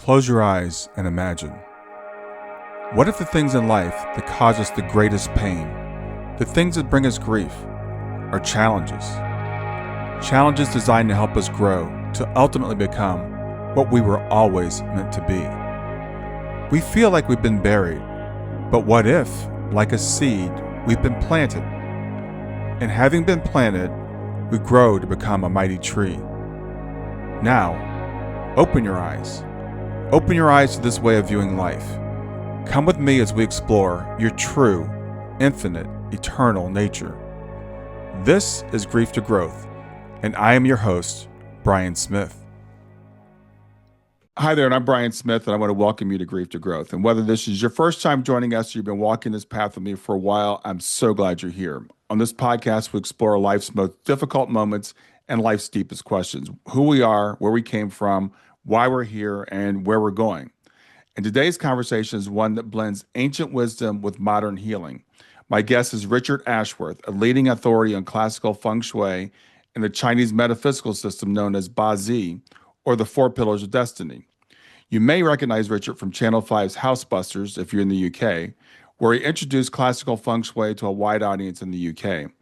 Close your eyes and imagine. What if the things in life that cause us the greatest pain, the things that bring us grief, are challenges? Challenges designed to help us grow, to ultimately become what we were always meant to be. We feel like we've been buried, but what if, like a seed, we've been planted? And having been planted, we grow to become a mighty tree. Now, open your eyes. Open your eyes to this way of viewing life. Come with me as we explore your true, infinite, eternal nature. This is Grief to Growth, and I am your host, Brian Smith. Hi there, and I'm Brian Smith, and I want to welcome you to Grief to Growth. And whether this is your first time joining us or you've been walking this path with me for a while, I'm so glad you're here. On this podcast, we explore life's most difficult moments and life's deepest questions: who we are, where we came from, why we're here, and where we're going. And today's conversation is one that blends ancient wisdom with modern healing. My guest is Richard Ashworth, a leading authority on classical feng shui and the Chinese metaphysical system known as Bazi, or the Four Pillars of Destiny. You may recognize Richard from Channel 5's Housebusters if you're in the UK, where he introduced classical feng shui to a wide audience in the UK.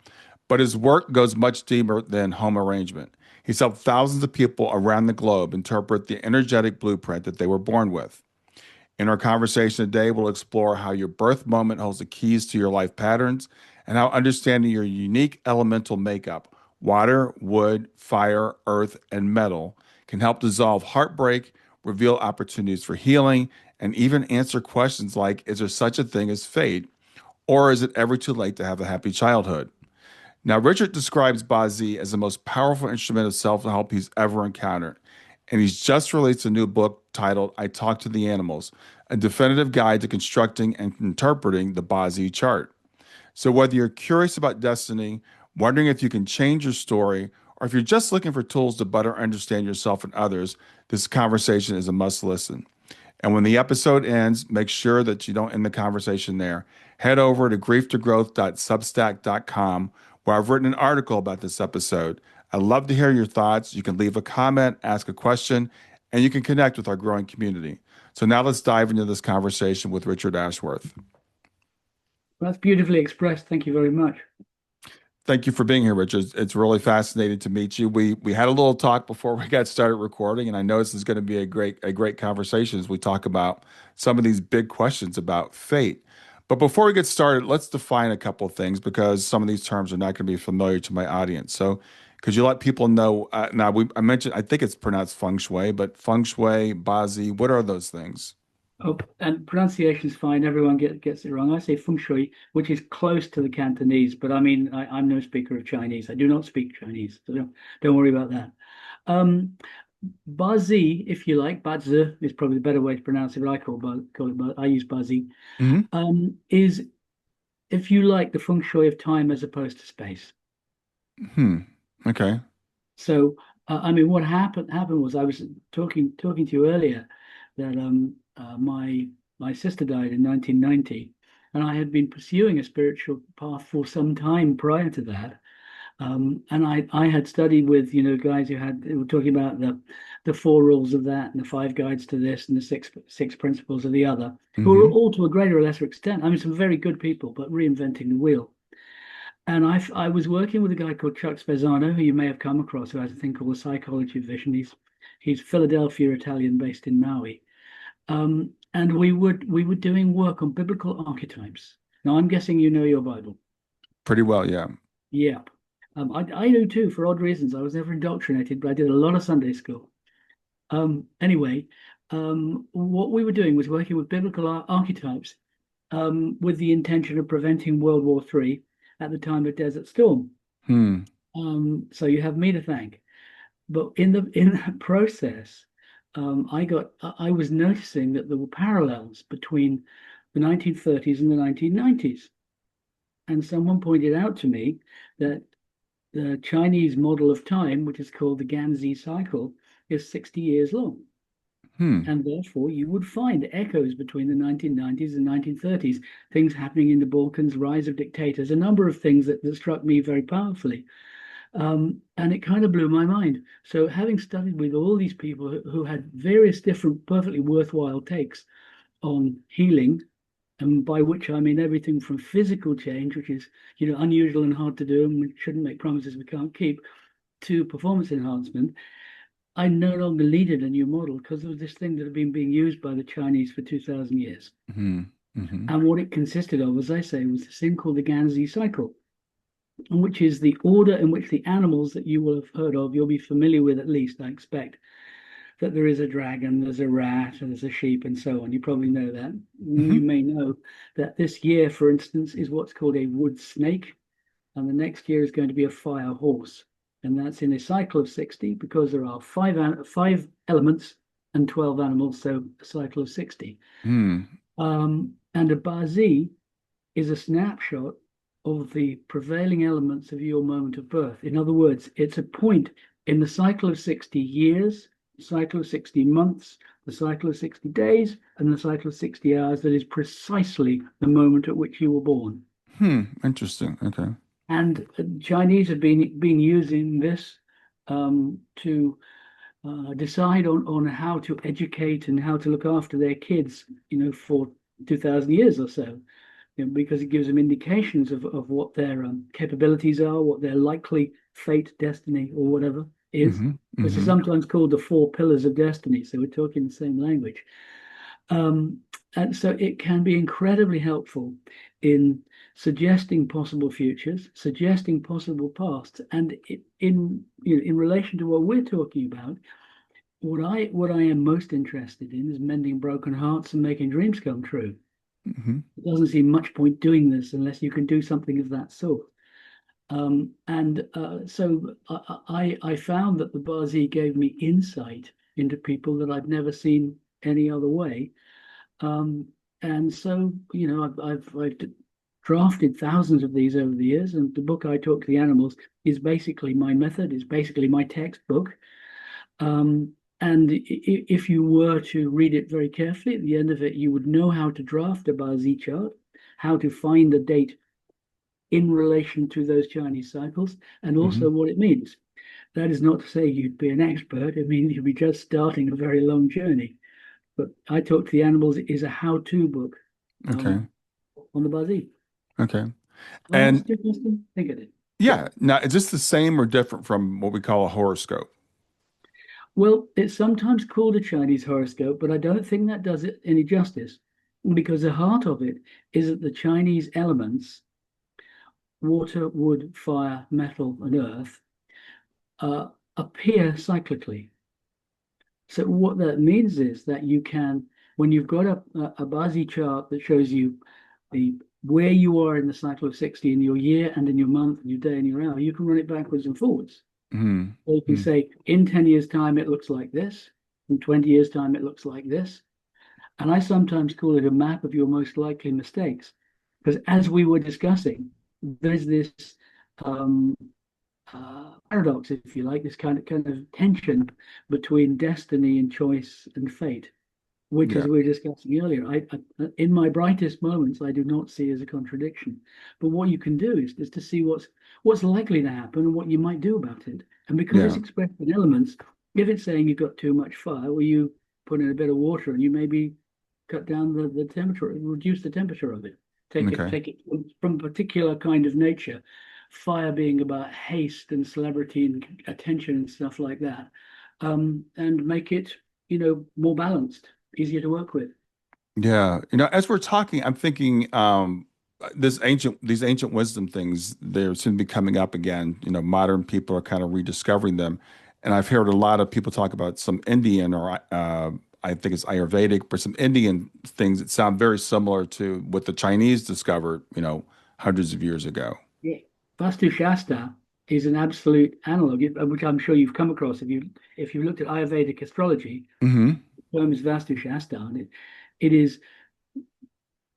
But his work goes much deeper than home arrangement. He's helped thousands of people around the globe interpret the energetic blueprint that they were born with. In our conversation today, we'll explore how your birth moment holds the keys to your life patterns and how understanding your unique elemental makeup, water, wood, fire, earth, and metal, can help dissolve heartbreak, reveal opportunities for healing, and even answer questions like, is there such a thing as fate? Or is it ever too late to have a happy childhood? Now, Richard describes Bazi as the most powerful instrument of self-help he's ever encountered. And he's just released a new book titled I Talk to the Animals, a definitive guide to constructing and interpreting the Bazi chart. So whether you're curious about destiny, wondering if you can change your story, or if you're just looking for tools to better understand yourself and others, this conversation is a must listen. And when the episode ends, make sure that you don't end the conversation there. Head over to grieftogrowth.substack.com, where I've written an article about this episode. I'd love to hear your thoughts. You can leave a comment, ask a question, and you can connect with our growing community. So now let's dive into this conversation with Richard Ashworth. That's beautifully expressed. Thank you very much. Thank you for being here, Richard. It's really fascinating to meet you. We had a little talk before we got started recording, and I know this is going to be a great conversation as we talk about some of these big questions about fate. But before we get started, let's define a couple of things because some of these terms are not going to be familiar to my audience. So could you let people know, I mentioned, I think it's pronounced feng shui, but feng shui, Bazi, what are those things? Oh, and pronunciation's fine. Everyone gets it wrong. I say feng shui, which is close to the Cantonese, but I mean, I'm no speaker of Chinese. I do not speak Chinese, so don't worry about that. Bazi, if you like, Bazi is probably the better way to pronounce it, but I use Bazi. Is, if you like, the feng shui of time as opposed to space. Okay. So, I mean, what happened was I was talking to you earlier that my sister died in 1990, and I had been pursuing a spiritual path for some time prior to that. And I had studied with guys who were talking about the four rules of that and the five guides to this and the six principles of the other, who were all to a greater or lesser extent. I mean, some very good people, but reinventing the wheel. And I was working with a guy called Chuck Spezzano, who you may have come across, who has a thing called the Psychology of Vision. He's Philadelphia Italian, based in Maui. And we were doing work on biblical archetypes. Now, I'm guessing you know your Bible. Pretty well, yeah. Yeah. I do too, for odd reasons. I was never indoctrinated, but I did a lot of Sunday school. Anyway, what we were doing was working with biblical archetypes with the intention of preventing World War III at the time of Desert Storm. So you have me to thank. But in that process, I was noticing that there were parallels between the 1930s and the 1990s. And someone pointed out to me that the Chinese model of time, which is called the Ganzi cycle, is 60 years long. And therefore, you would find echoes between the 1990s and 1930s, things happening in the Balkans, rise of dictators, a number of things that struck me very powerfully. And it kind of blew my mind. So having studied with all these people who had various different perfectly worthwhile takes on healing, and by which I mean everything from physical change, which is, unusual and hard to do, and we shouldn't make promises we can't keep, to performance enhancement, I no longer needed a new model because there was this thing that had been being used by the Chinese for 2,000 years. Mm-hmm. Mm-hmm. And what it consisted of, as I say, was this thing called the Ganzi cycle, which is the order in which the animals that you will have heard of, you'll be familiar with at least, I expect, that there is a dragon, there's a rat, and there's a sheep, and so on. You probably know that. You Mm-hmm. may know that this year, for instance, is what's called a wood snake, and the next year is going to be a fire horse. And that's in a cycle of 60 because there are five elements and 12 animals, so a cycle of 60. Mm. And a Bazi is a snapshot of the prevailing elements of your moment of birth. In other words, it's a point in the cycle of 60 years, the cycle of 60 months, the cycle of 60 days, and the cycle of 60 hours that is precisely the moment at which you were born. Interesting. Okay. And Chinese have been using this to decide on how to educate and how to look after their kids, for 2,000 years or so, because it gives them indications of what their capabilities are, what their likely fate, destiny, or whatever is. Mm-hmm. This is Mm-hmm. sometimes called the four pillars of destiny. So we're talking the same language. And so it can be incredibly helpful in suggesting possible futures, suggesting possible pasts, and in relation to what we're talking about, what I am most interested in is mending broken hearts and making dreams come true. Mm-hmm. It doesn't seem much point doing this unless you can do something of that sort. And so I found that the Bazi gave me insight into people that I've never seen any other way. Um, and so, I've drafted thousands of these over the years, and the book I Talk to the Animals is basically my method, is basically my textbook. And if you were to read it very carefully, at the end of it, you would know how to draft a Bazi chart, how to find a date in relation to those Chinese cycles, and Mm-hmm. also what it means. That is not to say you'd be an expert. I mean, you'd be just starting a very long journey. But I Talk to the Animals is a how-to book Okay. um, on the Bazi. Okay. Well, And asked your question? Think of it. Yeah. yeah, now is this the same or different from what we call a horoscope? Well, it's sometimes called a Chinese horoscope, but I don't think that does it any justice because the heart of it is that the Chinese elements, water, wood, fire, metal, and earth, uh, appear cyclically. So what that means is that you can, when you've got a Bazi chart that shows you the where you are in the cycle of 60 in your year and in your month and your day and your hour, you can run it backwards and forwards. Or you can Mm-hmm. say, in 10 years' time, it looks like this. In 20 years' time, it looks like this. And I sometimes call it a map of your most likely mistakes. Because as we were discussing, there's this um, paradox, if you like, this kind of tension between destiny and choice and fate, which, as Yeah. we were discussing earlier, in my brightest moments, I do not see as a contradiction. But what you can do is to see what's likely to happen and what you might do about it. And because it's Yeah. expressed in elements, if it's saying you've got too much fire, well, you put in a bit of water and you maybe cut down the temperature, reduce the temperature of it. Take it, Okay. take it from a particular kind of nature. Fire being about haste and celebrity and attention and stuff like that, and make it, more balanced, easier to work with. Yeah. As we're talking, I'm thinking these ancient wisdom things, they seem to be coming up again. Modern people are kind of rediscovering them. And I've heard a lot of people talk about some Indian or I think it's Ayurvedic, but some Indian things that sound very similar to what the Chinese discovered, hundreds of years ago. Yeah. Vastu Shasta is an absolute analog, which I'm sure you've come across if you looked at Ayurvedic astrology. Hmm. The term is Vastu Shasta, and it is.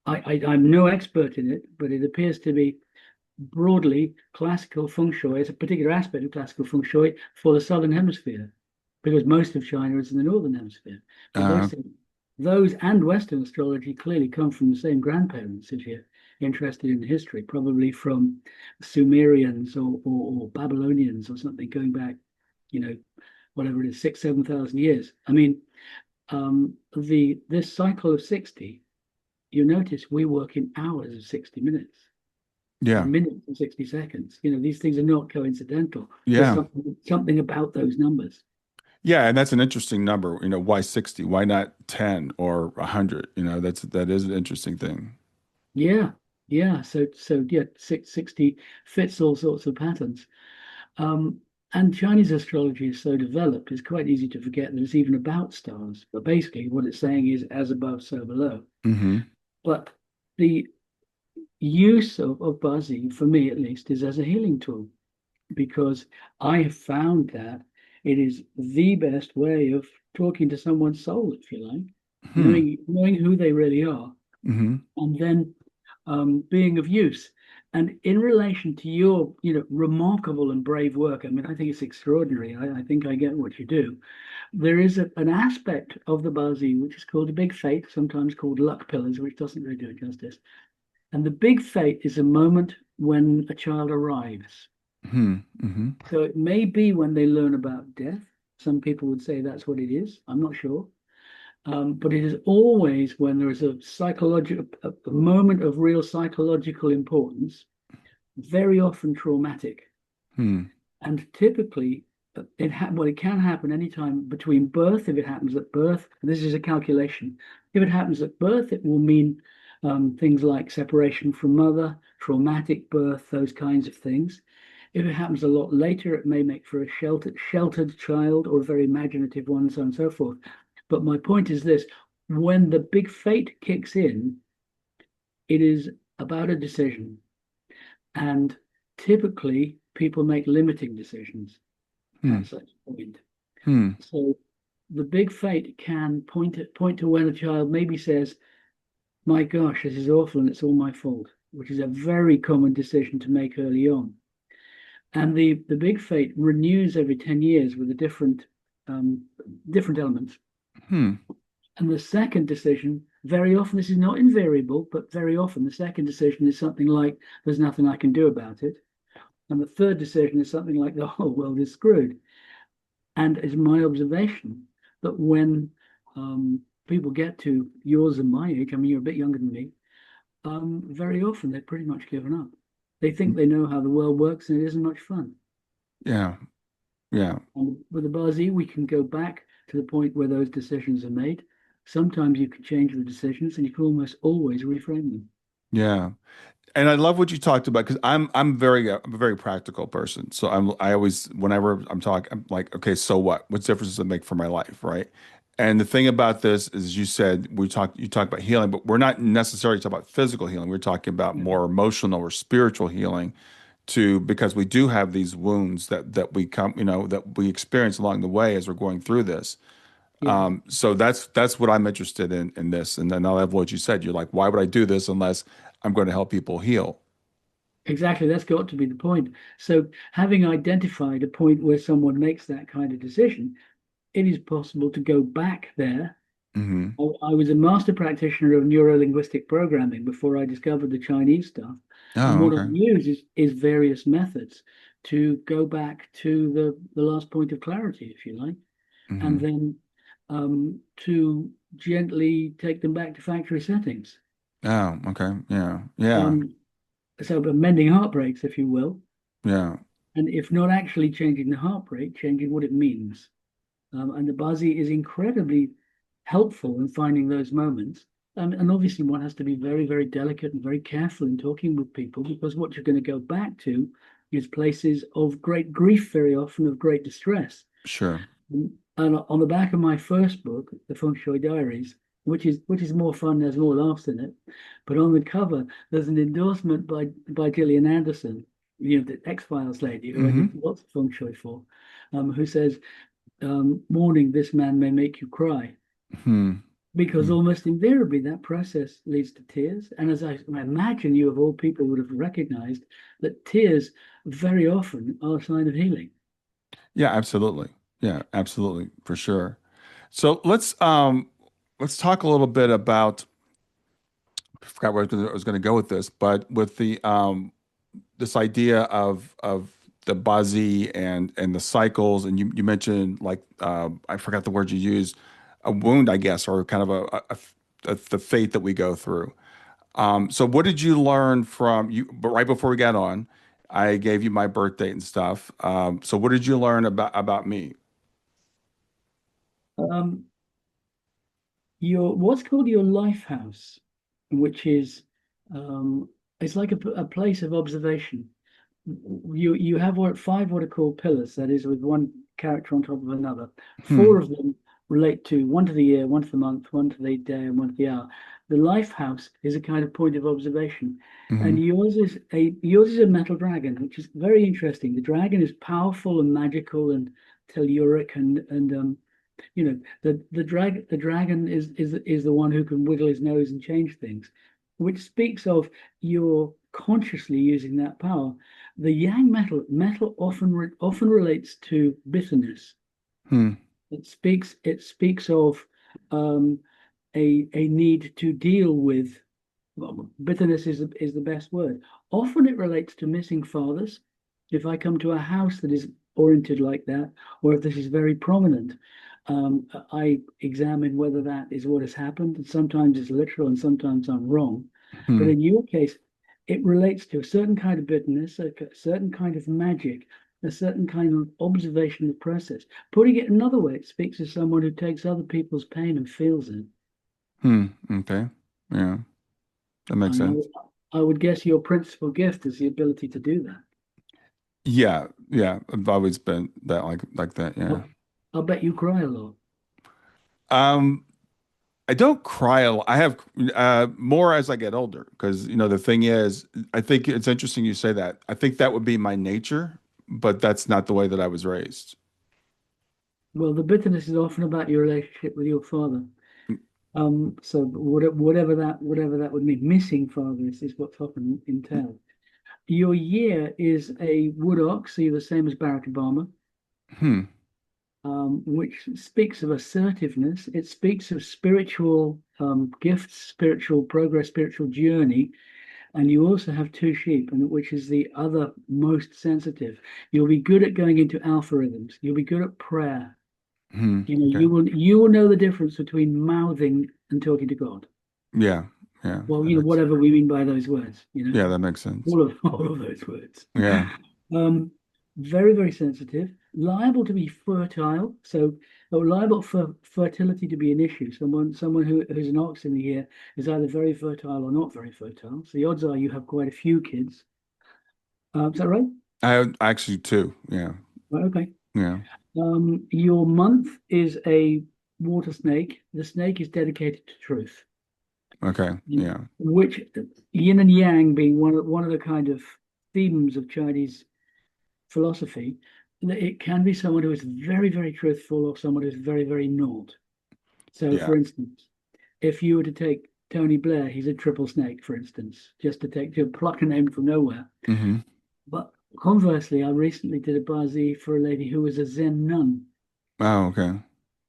I'm no expert in it, but it appears to be broadly classical feng shui. It's a particular aspect of classical feng shui for the southern hemisphere, because most of China is in the northern hemisphere. But Uh, those and Western astrology clearly come from the same grandparents, if you interested in history, probably from Sumerians or Babylonians or something going back, you know, whatever it is, 7,000 years. I mean, the this cycle of 60, you notice we work in hours of 60 minutes Yeah. and minutes and 60 seconds. You know, these things are not coincidental. There's Yeah. something about those numbers. Yeah, and that's an interesting number. Why 60? Why not 10 or 100? That is an interesting thing. Yeah, yeah. So yeah, 60 fits all sorts of patterns. Um, and Chinese astrology is so developed, it's quite easy to forget that it's even about stars. But basically, what it's saying is as above, so below. Mm-hmm. But the use of Bazi, for me at least, is as a healing tool because I have found that it is the best way of talking to someone's soul, if you like, Hmm. knowing who they really are, Mm-hmm. and then being of use. And in relation to your, remarkable and brave work, I mean, I think it's extraordinary. I think I get what you do. There is an aspect of the Bazi which is called a big fate, sometimes called luck pillars, which doesn't really do it justice. And the big fate is a moment when a child arrives. Hmm. Mm-hmm. So it may be when they learn about death. Some people would say that's what it is. I'm not sure. But it is always when there is a psychological a moment of real psychological importance, very often traumatic, Hmm. and typically it can happen anytime between birth. If it happens at birth, and this is a calculation. If it happens at birth, it will mean things like separation from mother, traumatic birth, those kinds of things. If it happens a lot later, it may make for a sheltered child or a very imaginative one, so on and so forth. But my point is this: when the big fate kicks in, it is about a decision. And typically, people make limiting decisions Hmm. at such a point. Hmm. So the big fate can point to when a child maybe says, "My gosh, this is awful, and it's all my fault," which is a very common decision to make early on. And the big fate renews every 10 years with a um, different elements. Hmm. And the second decision, very often, this is not invariable, but very often the second decision is something like, "There's nothing I can do about it." And the third decision is something like, "The whole world is screwed." And it's my observation that when people get to yours and my age, I mean, you're a bit younger than me, very often they're pretty much given up. They think they know how the world works and it isn't much fun. Yeah. Yeah. And with the Bazi, we can go back to the point where those decisions are made. Sometimes you can change the decisions and you can almost always reframe them. Yeah. And I love what you talked about because I'm a very practical person. So I always whenever I'm talking, I'm like, okay, so what? What difference does it make for my life, right? And the thing about this is, you said you talked about healing, but we're not necessarily talking about physical healing. We're talking about Yeah. more emotional or spiritual healing, because we do have these wounds that we come, that we experience along the way as we're going through this. Yes. So that's what I'm interested in this. And then I love what you said. You're like, why would I do this unless I'm going to help people heal? Exactly, that's got to be the point. So, having identified a point where someone makes that kind of decision, it is possible to go back there. Hmm. I was a master practitioner of neuro-linguistic programming before I discovered the Chinese stuff. And Oh, what I okay. use is various methods to go back to the last point of clarity, if you like, and Hmm. then to gently take them back to factory settings. Oh, okay. Yeah. Yeah. Um, so mending heartbreaks, if you will. Yeah. And if not actually changing the heartbreak, changing what it means. And the Bazi is incredibly helpful in finding those moments. And obviously, one has to be very, very delicate and very careful in talking with people because what you're going to go back to is places of great grief, very often of great distress. Sure. And on the back of my first book, The Feng Shui Diaries, which is more fun, there's more laughs in it. But on the cover, there's an endorsement by Gillian Anderson, the X-Files lady who I did Hmm. lots of feng shui for, who says, "Warning: this man may make you cry." Hmm. Because Hmm. almost invariably that process leads to tears. And as I imagine you of all people would have recognized that tears very often are a sign of healing. Yeah, absolutely. Yeah, absolutely, for sure. So let's talk a little bit about I forgot where I was going to go with this, but with the this idea of the Bazi and the cycles, and you mentioned like I forgot the word you used, a wound, I guess, or kind of the fate that we go through. So what did you learn from you? But right before we got on, I gave you my birth date and stuff. So what did you learn about me? Um, your what's called your life house, which is um, it's like a place of observation. You have five what are called pillars, that is, with one character on top of another. Four Hmm. of them relate to one to the year, one to the month, one to the day, and one to the hour. The life house is a kind of point of observation, Hmm. and yours is a metal dragon, which is very interesting. The dragon is powerful and magical and telluric, and the dragon is the one who can wiggle his nose and change things, which speaks of you're consciously using that power. The yang metal often relates to bitterness. Hmm. It speaks of um, a need to deal with, well, bitterness is the best word. Often it relates to missing fathers. If I come to a house that is oriented like that, or if this is very prominent, I examine whether that is what has happened. And sometimes it's literal and sometimes I'm wrong. But Hmm. in your case, it relates to a certain kind of bitterness, a certain kind of magic, a certain kind of observation of the process. Putting it another way, it speaks of someone who takes other people's pain and feels it. Hmm. Okay. Yeah, that makes And sense. I would guess your principal gift is the ability to do that. Yeah. Yeah. I've always been that like that. Yeah. I'll bet you cry a lot. Um, I don't cry a lot. I have more as I get older because the thing is, I think it's interesting you say that. I think that would be my nature, but that's not the way that I was raised. Well, the bitterness is often about your relationship with your father. So whatever that would mean, missing father is what's often entailed. Your year is a wood ox, so you're the same as Barack Obama, Hmm. which speaks of assertiveness. It speaks of spiritual gifts, spiritual progress, spiritual journey. And you also have two sheep, and which is the other most sensitive. You'll be good at going into alpha rhythms. You'll be good at prayer. Hmm. You know, Okay. you will know the difference between mouthing and talking to God. Yeah. Yeah. Well, That makes whatever we mean by those words, yeah, that makes sense. all of those words. Yeah. Um, very, very sensitive, liable to be fertile. So, liable for fertility to be an issue. Someone who's an ox in the year is either very fertile or not very fertile. So the odds are you have quite a few kids. Is that right? I actually too. Yeah. Right, okay. Yeah. Your month is a water snake. The snake is dedicated to truth, Okay. Yeah. which yin and yang being one of the kind of themes of Chinese philosophy. That it can be someone who is very, very truthful or someone who's very, very not. So, Yeah. for instance, if you were to take Tony Blair, he's a triple snake, for instance, just to pluck a name from nowhere. Hmm. But conversely, I recently did a Bazi for a lady who was a Zen nun, Oh, okay.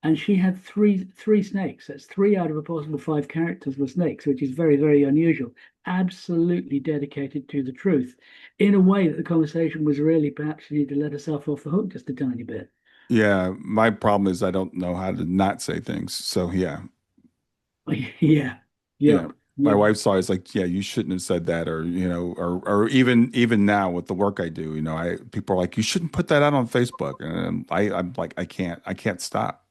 and she had three snakes. That's three out of a possible five characters were snakes, which is very, very unusual. Absolutely dedicated to the truth, in a way that the conversation was really perhaps she needed to let herself off the hook just a tiny bit. Yeah. My problem is I don't know how to not say things. So yeah. Yeah, Yeah. yep, My yep. wife's always like, yeah, you shouldn't have said that, or or even now with the work I do, I people are like, you shouldn't put that out on Facebook, and I'm like, I can't stop.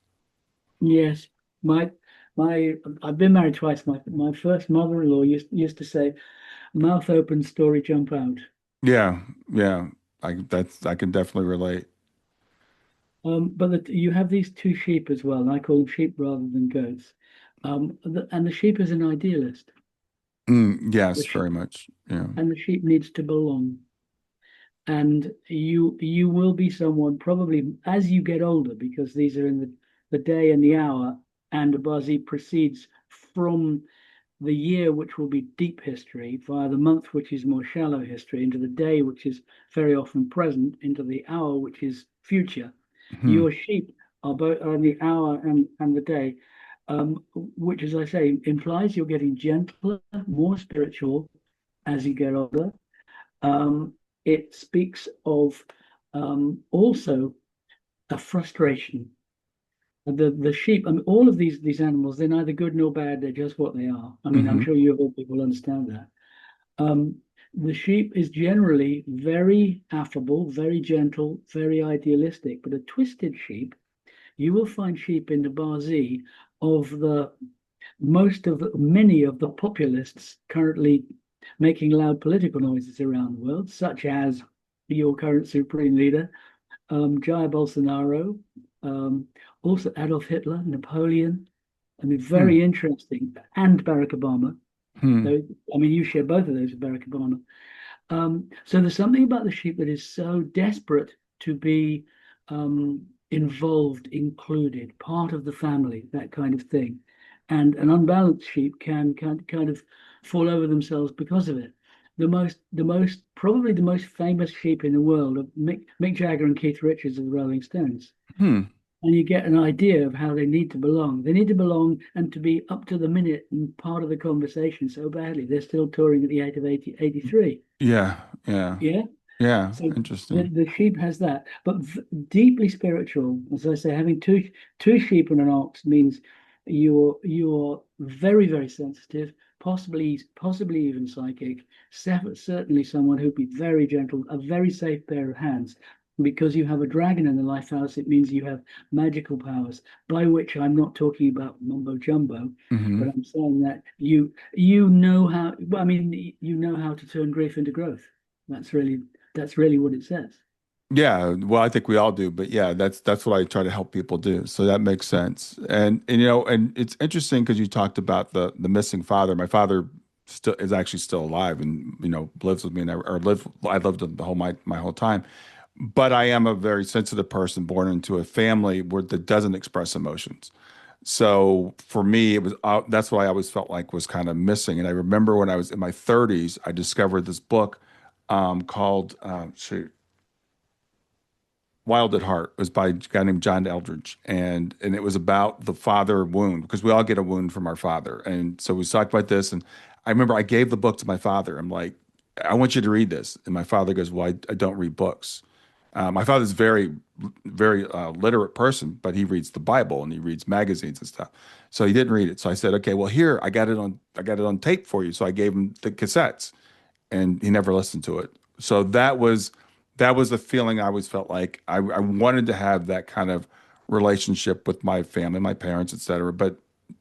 Yes, my my I've been married twice. My first mother-in-law used to say, "Mouth open, story jump out." Yeah, yeah, I can definitely relate. But you have these two sheep as well, and I call them sheep rather than goats. And the sheep is an idealist. The Yes, sh very much. Yeah. and the sheep needs to belong. And you will be someone probably as you get older, because these are in the day and the hour, and the Bazi proceeds from the year, which will be deep history, via the month, which is more shallow history, into the day, which is very often present, into the hour, which is future. Hmm. Your sheep are both on the hour and the day. which, as I say, implies you're getting gentler, more spiritual as you get older. Um, it speaks of also a frustration. The sheep, I mean, all of these animals, they're neither good nor bad. They're just what they are. I mean, I'm Hmm. sure you all people understand that. The sheep is generally very affable, very gentle, very idealistic. But a twisted sheep, you will find sheep in the Bazi of the many of the populists currently making loud political noises around the world, such as your current supreme leader, Jair Bolsonaro, um, also Adolf Hitler, Napoleon. I mean, Hmm. very interesting, and Barack Obama. Hmm. Though, I mean, you share both of those with Barack Obama. So there's something about the sheep that is so desperate to be involved, included, part of the family, that kind of thing. And an unbalanced sheep can kind of fall over themselves because of it. Probably the most famous sheep in the world are Mick Jagger and Keith Richards of the Rolling Stones. Hmm. And you get an idea of how they need to belong. They need to belong and to be up to the minute and part of the conversation so badly. They're still touring at the age of 83. Yeah. Yeah. Yeah. Yeah. So Interesting. the sheep has that, but deeply spiritual. As I say, having two sheep and an ox means you're very, very sensitive, possibly even psychic. Certainly someone who'd be very gentle, a very safe pair of hands. Because you have a dragon in the life house, it means you have magical powers. By which I'm not talking about mumbo jumbo, but Hmm. I'm saying that you know how. Well, I mean, you know how to turn grief into growth. That's really what it says. Yeah, well, I think we all do, but yeah, that's what I try to help people do. So that makes sense. And you know, and it's interesting because you talked about the missing father. My father still is actually still alive, and lives with me, and I lived with the whole my whole time. But I am a very sensitive person, born into a family where that doesn't express emotions. So for me, it was that's what I always felt like was kind of missing. And I remember when I was in my 30s, I discovered this book called shoot. Wild at Heart. It was by a guy named John Eldridge, and it was about the father wound because we all get a wound from our father, and so we talked about this. And I remember I gave the book to my father. I'm like, I want you to read this, and my father goes, "Well, I don't read books." My father's very literate person, but he reads the Bible and he reads magazines and stuff. So he didn't read it. So I said, "Okay, well here I got it on tape for you." So I gave him the cassettes and he never listened to it. So that was a feeling I always felt like I wanted to have that kind of relationship with my family, my parents, et cetera, but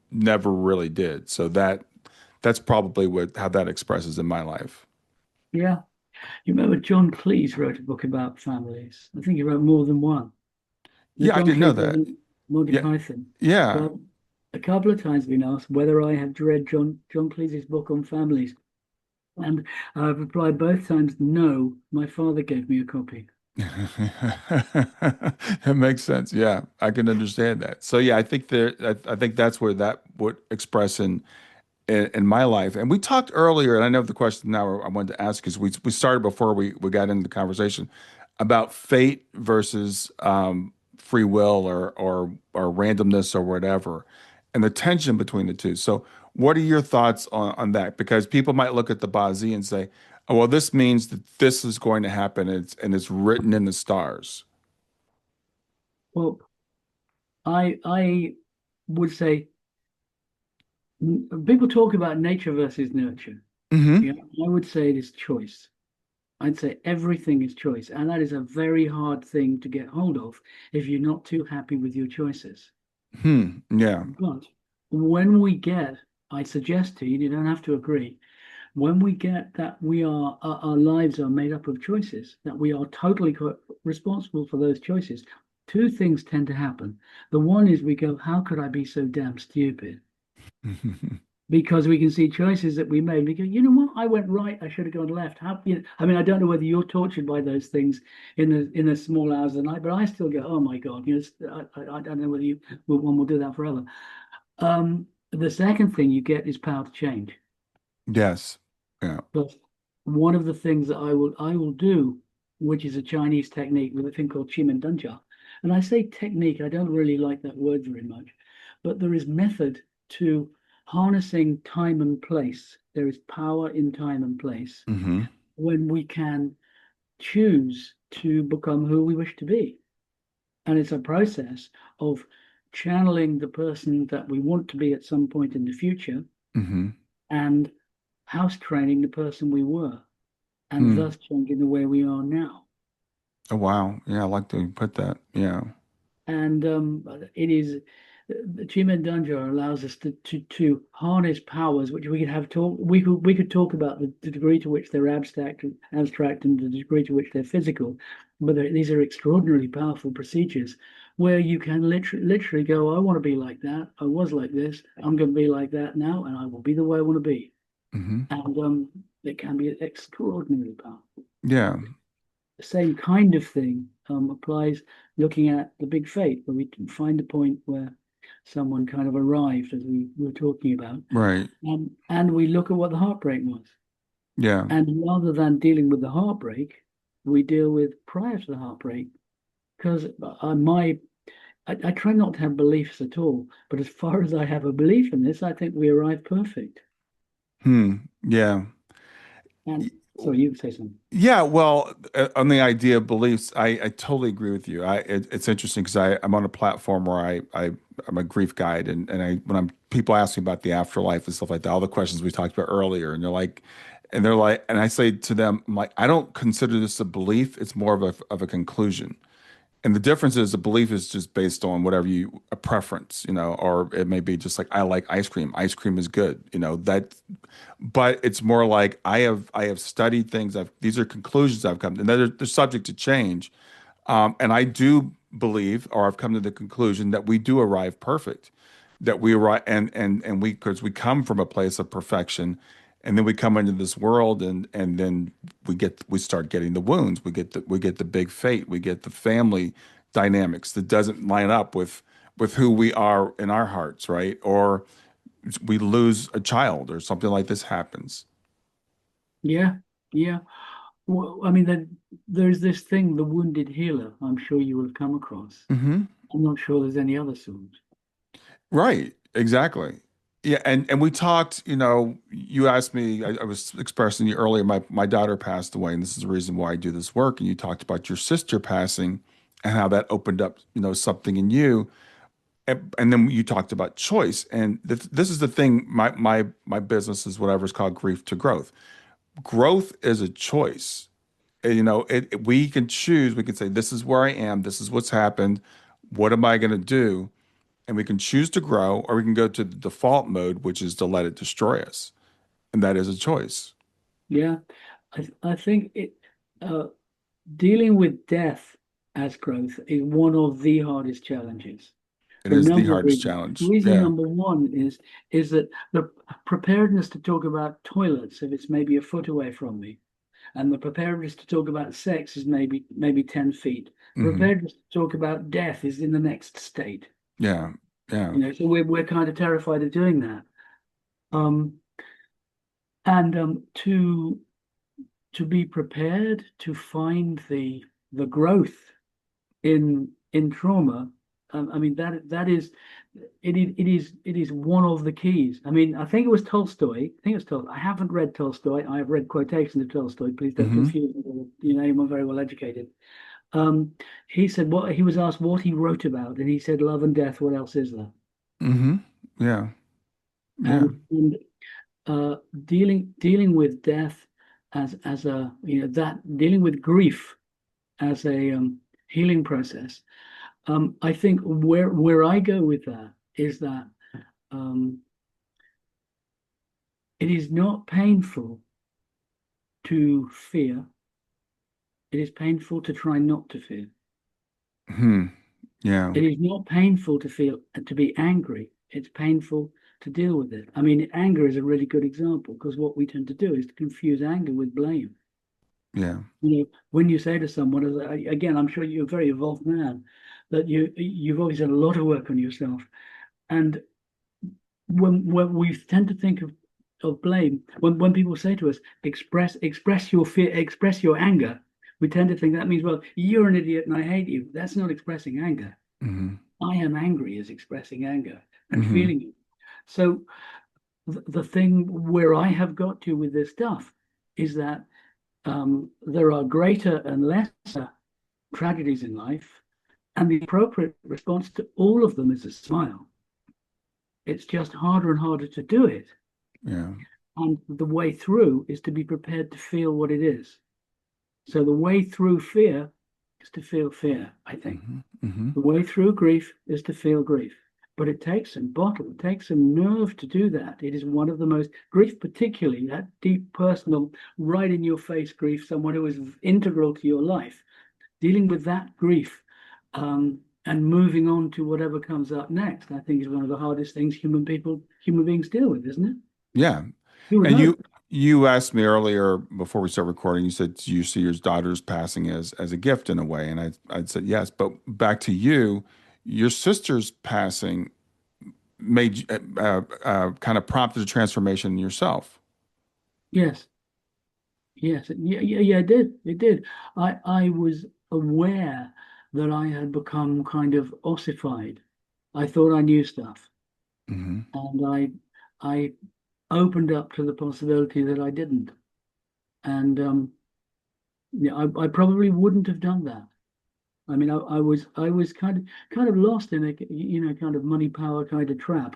never really did. So that's probably what how that expresses in my life. Yeah. You remember John Cleese wrote a book about families. I think he wrote more than one. Now, Yeah, I John didn't know Cleese that. wasn't Monty Yeah, Python. yeah. Well, a couple of times been asked whether I have read John Cleese's book on families. And I've replied both times, no, my father gave me a copy. It makes sense. Yeah, I can understand that. So yeah, I think that's where that would express in my life. And we talked earlier, and I know the question now I wanted to ask is we started before we got into the conversation about fate versus free will or randomness or whatever, and the tension between the two. So, what are your thoughts on that? Because people might look at the Bazi and say, "Oh, well, this means that this is going to happen, and it's written in the stars." Well, I would say people talk about nature versus nurture. Hmm. Yeah, I would say it is choice. I'd say everything is choice, and that is a very hard thing to get hold of if you're not too happy with your choices. Hmm. Yeah. But when we get, I suggest to you, you don't have to agree, when we get that our lives are made up of choices, that we are totally responsible for those choices, two things tend to happen. The one is we go, how could I be so damn stupid? Because we can see choices that we made. We go, you know what? I went right. I should have gone left. I mean, I don't know whether you're tortured by those things in the small hours of the night, but I still go, oh my God, I don't know whether one will do that forever. The second thing you get is power to change. Yes. Yeah. But one of the things that I will do, which is a Chinese technique with a thing called Chimendunja, and I say technique, I don't really like that word very much, but there is method to harnessing time and place. There is power in time and place Mm-hmm. when we can choose to become who we wish to be. And it's a process of channeling the person that we want to be at some point in the future Mm-hmm. and house training the person we were, and Hmm. thus changing the way we are now. Oh, wow. Yeah, I like to put that. Yeah. And it is the Chimendanja allows us to harness powers which we could have talk we could talk about the degree to which they're abstract and the degree to which they're physical, but these are extraordinarily powerful procedures where you can literally go, I want to be like that, I was like this, I'm going to be like that now, and I will be the way I want to be. Mm-hmm. And it can be extraordinarily powerful. Yeah. The same kind of thing applies looking at the big fate, where we can find a point where someone kind of arrived, as we were talking about, Right. and we look at what the heartbreak was. Yeah. And rather than dealing with the heartbreak, we deal with prior to the heartbreak. Because I try not to have beliefs at all, but as far as I have a belief in this, I think we arrive perfect. Hmm. Yeah. And so you would say something. Yeah, well, on the idea of beliefs, I totally agree with you. It's interesting because I'm on a platform where I'm a grief guide, and when I'm people ask me about the afterlife and stuff like that, all the questions we talked about earlier, and I say to them, I'm like, I don't consider this a belief. It's more of a conclusion. And the difference is a belief is just based on whatever a preference, or it may be just like I like ice cream. Ice cream is good, that. But it's more like I have studied things. These are conclusions I've come to, and they're subject to change. And I do believe, or I've come to the conclusion that we do arrive perfect, that we arrive, and we because we come from a place of perfection, and then we come into this world, and then we start getting the wounds, we get the big fate, we get the family dynamics that doesn't line up with who we are in our hearts, right? Or we lose a child, or something like this happens. Yeah, yeah. Well, I mean, there's this thing, the wounded healer. I'm sure you will have come across. Hmm. I'm not sure there's any other sort. Right. Exactly. Yeah. And we talked, you asked me, I was expressing to you earlier, my daughter passed away, and this is the reason why I do this work. And you talked about your sister passing and how that opened up, something in you. And then you talked about choice. And this is the thing, my business is whatever is called grief to growth. Growth is a choice. And, we can choose, we can say, this is where I am, this is what's happened. What am I going to do? And we can choose to grow, or we can go to the default mode, which is to let it destroy us. And that is a choice. Yeah, I think uh, dealing with death as growth is one of the hardest challenges It for a is the number of hardest reasons. challenge. Reason Yeah. number one is that the preparedness to talk about toilets if it's maybe a foot away from me, and the preparedness to talk about sex is maybe 10 feet. The Hmm. preparedness to talk about death is in the next state. Yeah. Yeah. So we're kind of terrified of doing that. Um, and to be prepared to find the growth in trauma. I mean it is one of the keys. I mean, I think it was Tolstoy. I think it was Tolstoy. I haven't read Tolstoy. I have read quotations of Tolstoy. Please don't Hmm. confuse me. I'm very well educated. Um, he said what he was asked what he wrote about, and he said love and death. What else is there? Hmm. Yeah. Yeah. And uh, dealing with death as a that dealing with grief as a healing process. I think where I go with that is that um, it is not painful to fear. It is painful to try not to fear. Hmm. Yeah. It is not painful to feel to be angry. It's painful to deal with it. I mean, anger is a really good example because what we tend to do is to confuse anger with blame. Yeah. When you say to someone, again, I'm sure you're a very evolved man, that you've always done a lot of work on yourself, and when we tend to think of blame, when people say to us, express your fear, express your anger, we tend to think that means, well, you're an idiot and I hate you. That's not expressing anger. Hmm. I am angry is expressing anger. and Hmm. feeling it. So the thing where I have got to with this stuff is that there are greater and lesser tragedies in life, and the appropriate response to all of them is a smile. It's just harder and harder to do it. Yeah. And the way through is to be prepared to feel what it is. So the way through fear is to feel fear, I think. Hmm. Hmm. The way through grief is to feel grief. But it takes some bottle, it takes some nerve to do that. It is one of the most, grief particularly, that deep personal, right in your face grief, someone who is integral to your life, dealing with that grief and moving on to whatever comes up next, I think is one of the hardest things human beings deal with, isn't it? Yeah. Who would And know? you asked me earlier before we start recording, you said you see your daughter's passing as a gift in a way. And I'd said yes. But back to you, your sister's passing made kind of prompted a transformation in yourself. Yes, yes, yeah, it did. It did. I was aware that I had become kind of ossified. I thought I knew stuff, Hmm. and I opened up to the possibility that I didn't. And yeah, I probably wouldn't have done that. I mean, I was kind of lost in a kind of money power kind of trap,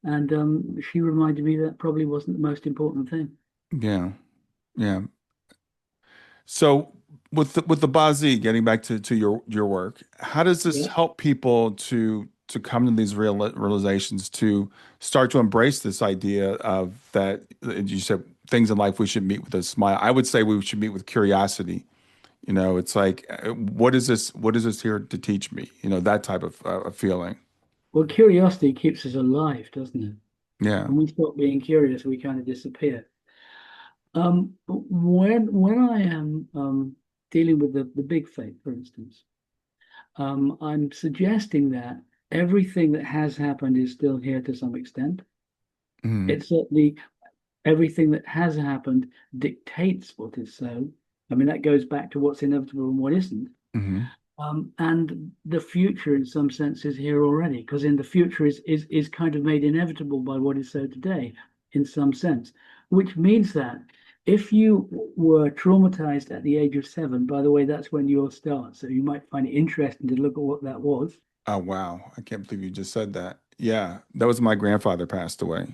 and she reminded me that probably wasn't the most important thing. Yeah. Yeah. So with the Bazi, getting back to your work, how does this Yes. help people to come to these realizations, to start to embrace this idea of that you said things in life we should meet with a smile. I would say we should meet with curiosity. It's like, what is this? What is this here to teach me? That type of feeling. Well, curiosity keeps us alive, doesn't it? Yeah. When we stop being curious, we kind of disappear. When I am dealing with the big faith, for instance, I'm suggesting that everything that has happened is still here to some extent. Hmm. It's certainly everything that has happened dictates what is so. I mean, that goes back to what's inevitable and what isn't. Hmm. And the future, in some sense, is here already, because in the future is kind of made inevitable by what is so today, in some sense, which means that if you were traumatized at the age of 7, by the way, that's when yours starts. So you might find it interesting to look at what that was. Oh wow! I can't believe you just said that. Yeah, that was my grandfather passed away.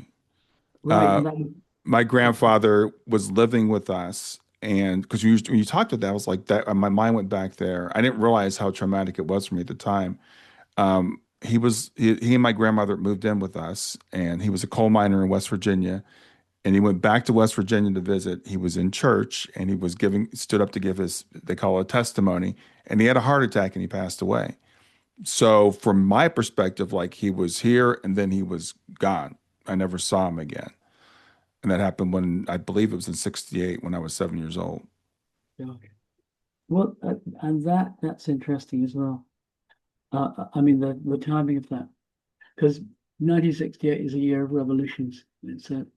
Right. Uh, And that was, my grandfather was living with us, and because when you talked to that, I was like that. My mind went back there. I didn't realize how traumatic it was for me at the time. He and my grandmother moved in with us, and he was a coal miner in West Virginia. And he went back to West Virginia to visit. He was in church, and he was stood up to give his, they call it a testimony, and he had a heart attack and he passed away. So from my perspective, like he was here and then he was gone. I never saw him again. And that happened when I believe it was in 68 when I was 7 years old. well, and that's interesting as well. I mean, the timing of that, because 1968 is a year of revolutions. It's an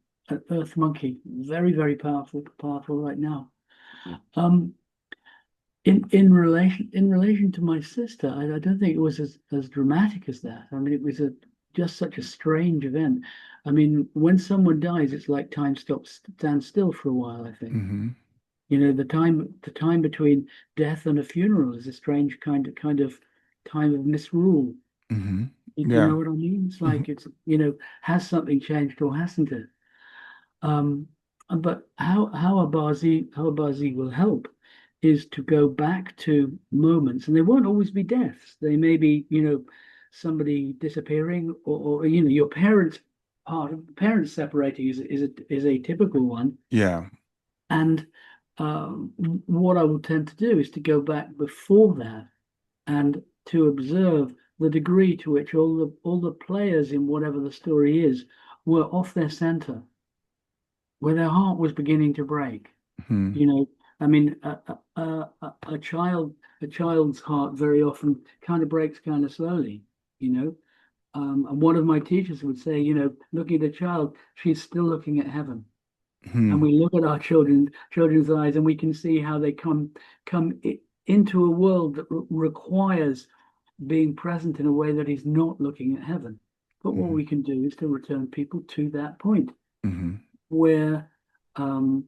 Earth Monkey, very, very powerful right now. Um, in relation to my sister, I don't think it was as dramatic as that. I mean, it was just such a strange event. I mean, when someone dies, it's like time stands still for a while, I think. Hmm. The time between death and a funeral is a strange kind of time of misrule. Hmm. You Yeah. know what I mean? It's Hmm. like has something changed or hasn't it? Um, but how a Bazi will help is to go back to moments, and they won't always be deaths. They may be, somebody disappearing, or your parents separating is a typical one. Yeah. And what I will tend to do is to go back before that and to observe the degree to which all the players in whatever the story is were off their center, where their heart was beginning to break. Hmm. You know, I mean, a child's heart very often kind of breaks kind of slowly. You know, and one of my teachers would say, looking at a child, she's still looking at heaven. And Hmm. we look at our children's eyes, and we can see how they come into a world that requires being present in a way that is not looking at heaven. But what Hmm. we can do is to return people to that point Hmm. where um,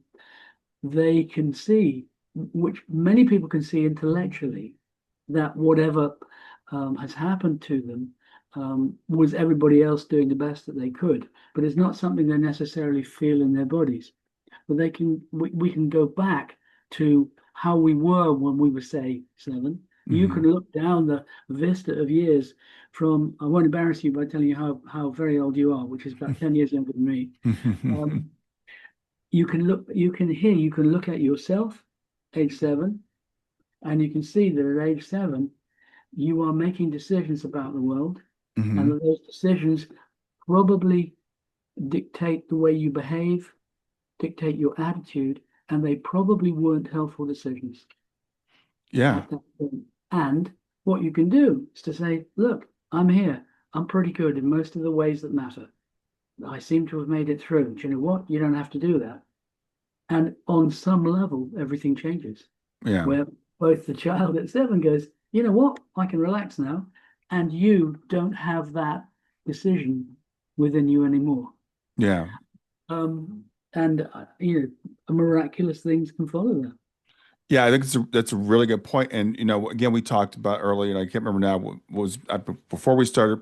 they can see, which many people can see intellectually, that whatever has happened to them was everybody else doing the best that they could. But it's not something they necessarily feel in their bodies. But we can go back to how we were when we were, say, 7. You can Hmm. look down the vista of years from, I won't embarrass you by telling you how very old you are, which is about 10 years younger than me. Um, you can look, you can look at yourself, age 7, and you can see that at age 7, you are making decisions about the world, and Hmm. that those decisions probably dictate the way you behave, dictate your attitude, and they probably weren't helpful decisions Yeah. at that point. And what you can do is to say, look, I'm here. I'm pretty good in most of the ways that matter. I seem to have made it through. Do you know what? You don't have to do that. And on some level, everything changes, Yeah. where both the child at 7 goes, you know what? I can relax now. And you don't have that decision within you anymore. Yeah. And, miraculous things can follow that. Yeah, I think that's a really good point. And again, we talked about earlier, and I can't remember now what was before we started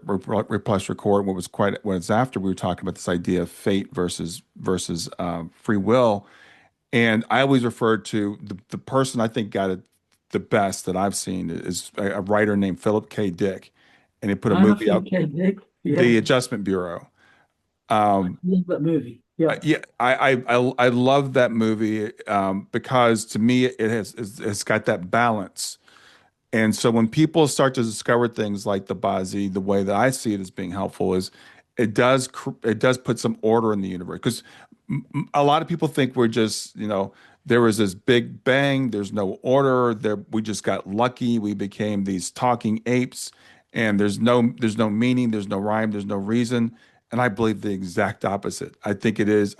plus record. What was after we were talking about this idea of fate versus free will. And I always refer to the person I think got it the best that I've seen is a writer named Philip K. Dick, and he put a movie out, Okay, Nick. Yeah, The Adjustment Bureau. I Um, love that movie. Yeah, yeah, I love that movie because to me it's got that balance. And so when people start to discover things like the Bazi, the way that I see it as being helpful is it does put some order in the universe because a lot of people think we're just there was this big bang, there's no order, there we just got lucky, we became these talking apes, and there's no meaning, there's no rhyme, there's no reason. And I believe the exact opposite. I think it is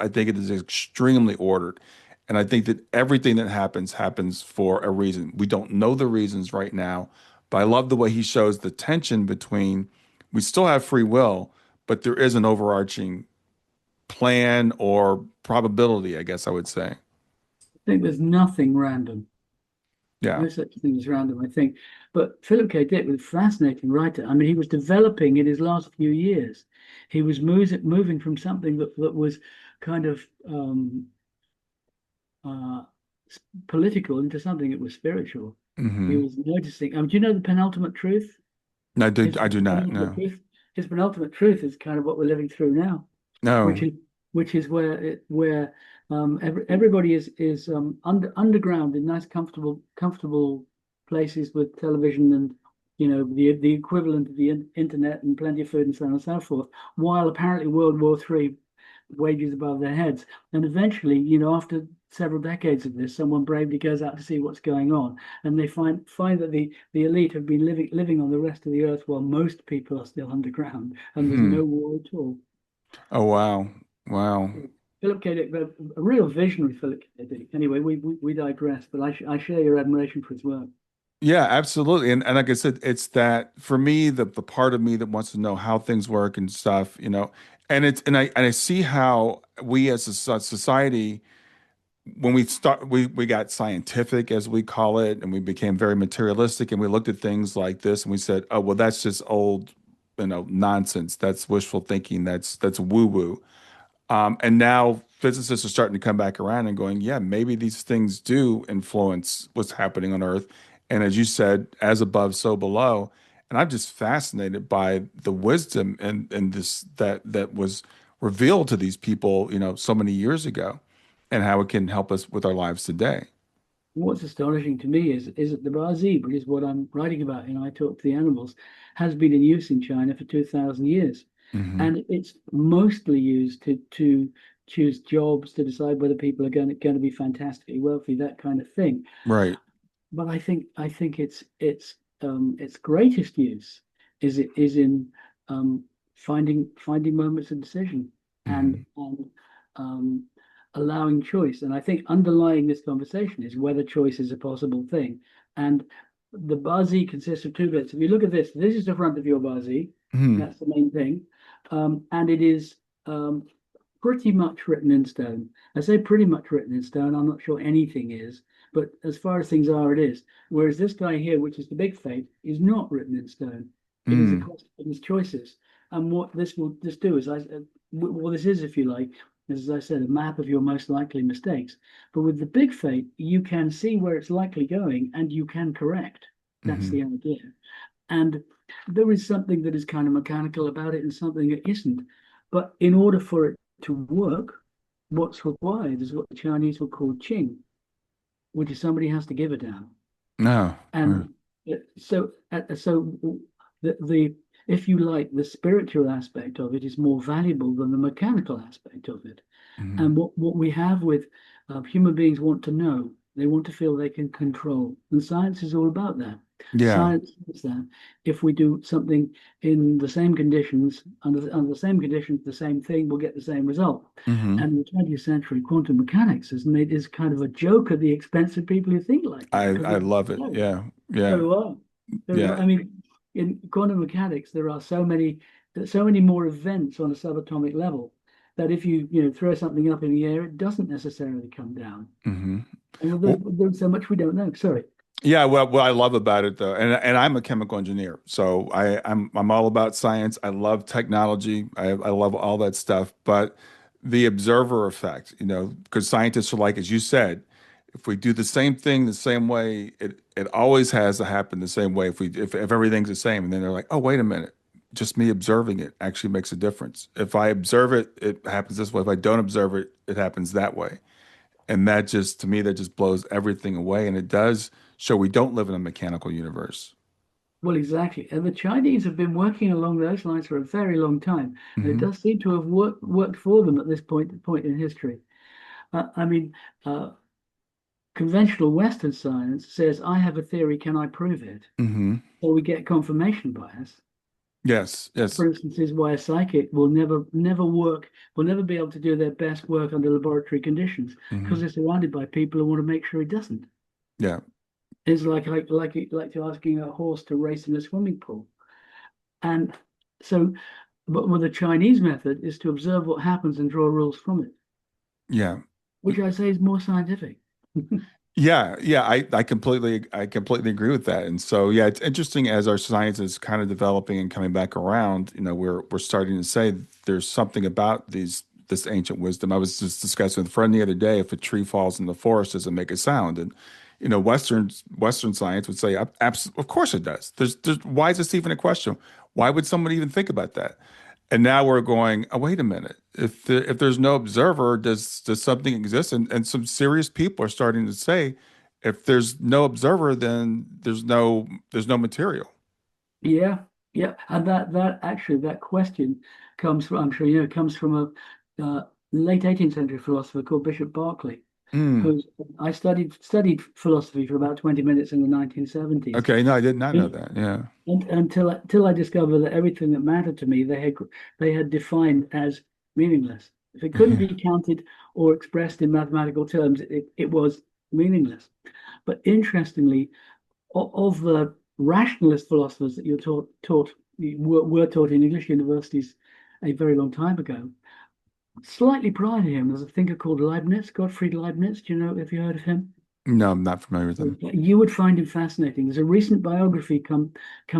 extremely ordered. And I think that everything that happens for a reason. We don't know the reasons right now, but I love the way he shows the tension between we still have free will, but there is an overarching plan or probability, I guess I would say. I think there's nothing random. Yeah. No such thing as random, I think. But Philip K. Dick was a fascinating writer. I mean, he was developing in his last few years. He was moving from something that was kind of uh, political into something that was spiritual. He Hmm. was noticing. Do you know the penultimate truth? His I do not. penultimate No. truth. His penultimate truth is kind of what we're living through now, which No. is where everybody is underground in nice comfortable places with television and the equivalent of the internet and plenty of food and so on and so forth, while apparently World War III wages above their heads. And eventually, after several decades of this, someone bravely goes out to see what's going on, and they find that the elite have been living on the rest of the earth while most people are still underground, and there's Hmm. no war at all. Oh wow. Wow. Philip K. Dick, a real visionary Philip K. Dick. Anyway, we digress, but I share your admiration for his work. Yeah, absolutely. And like I said, it's that for me, the part of me that wants to know how things work and stuff, and I see how we as a society, when we got scientific as we call it, and we became very materialistic, and we looked at things like this and we said, oh well, that's just old, nonsense. That's wishful thinking. That's woo-woo. And now physicists are starting to come back around and going, yeah, maybe these things do influence what's happening on Earth. And as you said, as above, so below. And I'm just fascinated by the wisdom and this that was revealed to these people, so many years ago, and how it can help us with our lives today. What's astonishing to me is that the Bazi, which is what I'm writing about, I talk to the animals, has been in use in China for 2,000 years. Hmm. And it's mostly used to choose jobs, to decide whether people are going to be fantastically wealthy, that kind of thing. Right. But I think its greatest use is in finding moments of decision and Hmm. um, allowing choice. And I think underlying this conversation is whether choice is a possible thing. And the Bazi consists of two bits. If you look at this, this is the front of your Bazi. Hmm. That's the main thing. and it is pretty much written in stone. I say pretty much written in stone. I'm not sure anything is, but as far as things are, it is. Whereas this guy here, which is the big fate, is not written in stone. It is a Mm. question of his choices. And what this will just do is, well, this is, if you like, as I said, a map of your most likely mistakes. But with the big fate, you can see where it's likely going and you can correct. That's Hmm. the idea. And there is something that is kind of mechanical about it and something that isn't. But in order for it to work, what's required is what the Chinese would call Qing, which is somebody has to give a damn. No. And so the if you like, the spiritual aspect of it is more valuable than the mechanical aspect of it. Hmm. And what we have with human beings want to know, they want to feel they can control. And science is all about that. Yeah. Science is that if we do something in the same conditions, under the same conditions, the same thing, we'll get the same result. Hmm. And the 20th century quantum mechanics has made this kind of a joke at the expense of people who think like that because I it's love it. so. Yeah. Yeah. So are. So, Yeah. I mean, in quantum mechanics, there are so many more events on a subatomic level that if you throw something up in the air, it doesn't necessarily come down. Hmm. And Well, there's so much we don't know. Sorry. yeah, well, what I love about it though, and I'm a chemical engineer, so I'm all about science. I love technology. I love all that stuff. But the observer effect, because scientists are like, as you said, if we do the same thing the same way, it always has to happen the same way. If everything's the same, and then they're like, oh, wait a minute, just me observing it actually makes a difference. If I observe it, it happens this way. If I don't observe it, it happens that way. And that just, to me, that just blows everything away. And it does show we don't live in a mechanical universe. Well, exactly. And the Chinese have been working along those lines for a very long time. And it Hmm. does seem to have worked for them at this point in history. I mean, conventional Western science says, I have a theory, can I prove it? Hmm. So we get confirmation bias. Yes, yes. For instance, is why a psychic will never be able to do their best work under laboratory conditions because Hmm. they're surrounded by people who want to make sure he doesn't. Yeah, It's like to asking a horse to race in a swimming pool. And so, but with the Chinese method is to observe what happens and draw rules from it, yeah. which I say is more scientific. Yeah, yeah, I completely agree with that. And so, yeah, it's interesting as our science is kind of developing and coming back around, we're starting to say there's something about this ancient wisdom. I was just discussing with a friend the other day, if a tree falls in the forest, does it make a sound? And Western science would say, of course it does. Why is this even a question? Why would someone even think about that? And now we're going, oh, wait a minute. If there's no observer, does something exist? And some serious people are starting to say, if there's no observer, then there's no material. Yeah, yeah, and that question comes from I'm sure you know comes from a late 18th century philosopher called Bishop Berkeley, Mm. who I studied philosophy for about 20 minutes in the 1970s. Okay, no, I did not know that. Yeah. Until I discovered that everything that mattered to me they had defined as meaningless. If it couldn't be counted or expressed in mathematical terms, it was meaningless. But interestingly, of the rationalist philosophers that you're were taught in English universities a very long time ago, slightly prior to him, there's a thinker called Leibniz, Gottfried Leibniz. Do you know? Have you heard of him? No, I'm not familiar with them. You would find him fascinating. There's a recent biography come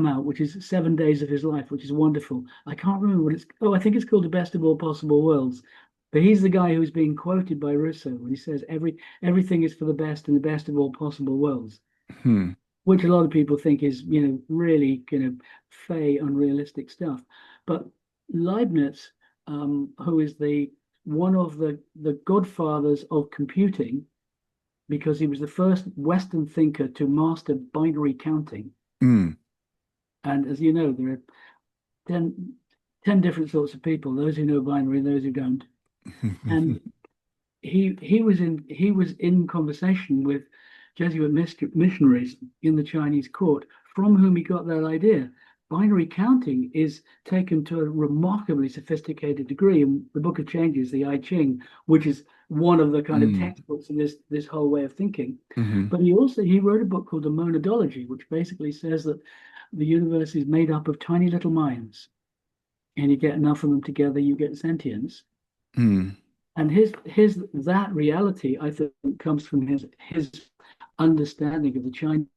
out, which is 7 days of his life, which is wonderful. I can't remember what it's. Oh, I think it's called The Best of All Possible Worlds. But he's the guy who's being quoted by Rousseau when he says everything is for the best in the best of all possible worlds, Hmm. which a lot of people think is really fey, unrealistic stuff. But Leibniz, who is the one of the godfathers of computing because he was the first Western thinker to master binary counting. Mm. And as you know, there are 10, 10 different sorts of people, those who know binary and those who don't. And he was in conversation with Jesuit missionaries in the Chinese court, from whom he got that idea. Binary counting is taken to a remarkably sophisticated degree in the Book of Changes, the I Ching, which is one of the kind of Mm. textbooks in this whole way of thinking. Hmm. But he wrote a book called The Monadology, which basically says that the universe is made up of tiny little minds. and you get enough of them together, you get sentience. Mm, And his that reality, I think, comes from his understanding of the Chinese,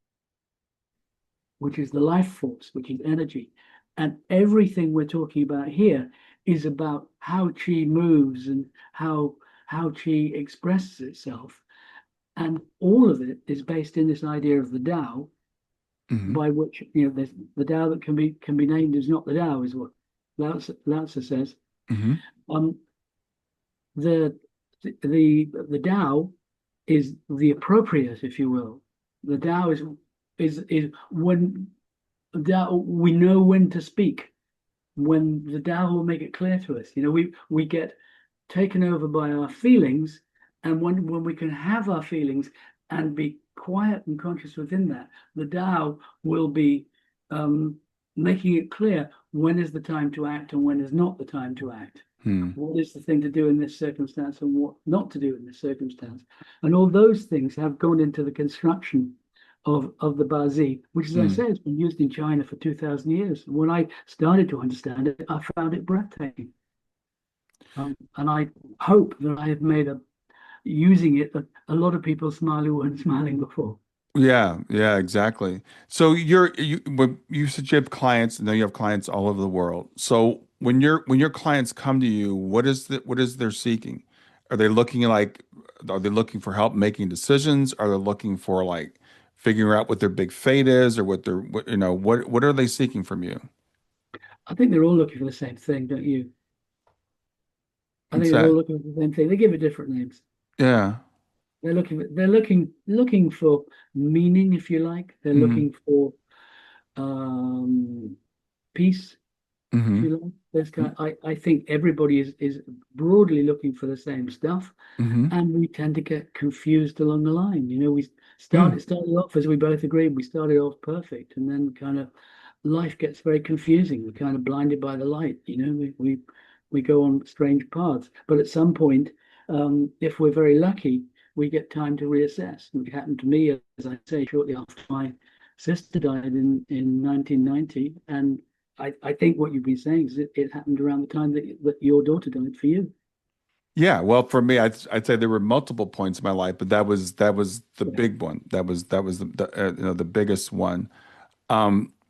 which is the life force, which is energy. And everything we're talking about here is about how qi moves and how qi expresses itself. And all of it is based in this idea of the Tao, mm, by which, there's the Tao that can be named is not the Tao, is what Lao Tzu says. mm, Um, the the Tao is the appropriate, if you will. The Tao is when Tao, we know when to speak, when the Tao will make it clear to us. We get taken over by our feelings, and when we can have our feelings and be quiet and conscious within that, the Tao will be um, making it clear when is the time to act and when is not the time to act. mm, What is the thing to do in this circumstance and what not to do in this circumstance? And all those things have gone into the construction of the Bazi, which, as I mm. say, has been used in China for 2,000 years. When I started to understand it, I found it breathtaking. And I hope that I have made using it a lot of people smile who weren't smiling before. Yeah, yeah, exactly. So when you said you have clients, and now you have clients all over the world. So when your clients come to you, what is they're seeking? Are they looking like are they looking for help making decisions? Are they looking for like figuring out what their big fate is, or what are they seeking from you? I think they're all looking for the same thing, don't you? I What's think they're all that? looking for the same thing. They give it different names. Yeah. They're looking for meaning, if you like. They're Mm-hmm. looking for um, peace, if Mm-hmm. you like. I think everybody is broadly looking for the same stuff, Mm-hmm. and we tend to get confused along the line. We Mm. started off, as we both agreed, we started off perfect, and then kind of life gets very confusing. We're kind of blinded by the light. We go on strange paths, but at some point, if we're very lucky, we get time to reassess. It happened to me, as I say, shortly after my sister died in 1990, and I think what you've been saying is it happened around the time that your daughter died for you. Yeah, well, for me, I'd say there were multiple points in my life, but that was the Yeah. big one. That was the biggest one.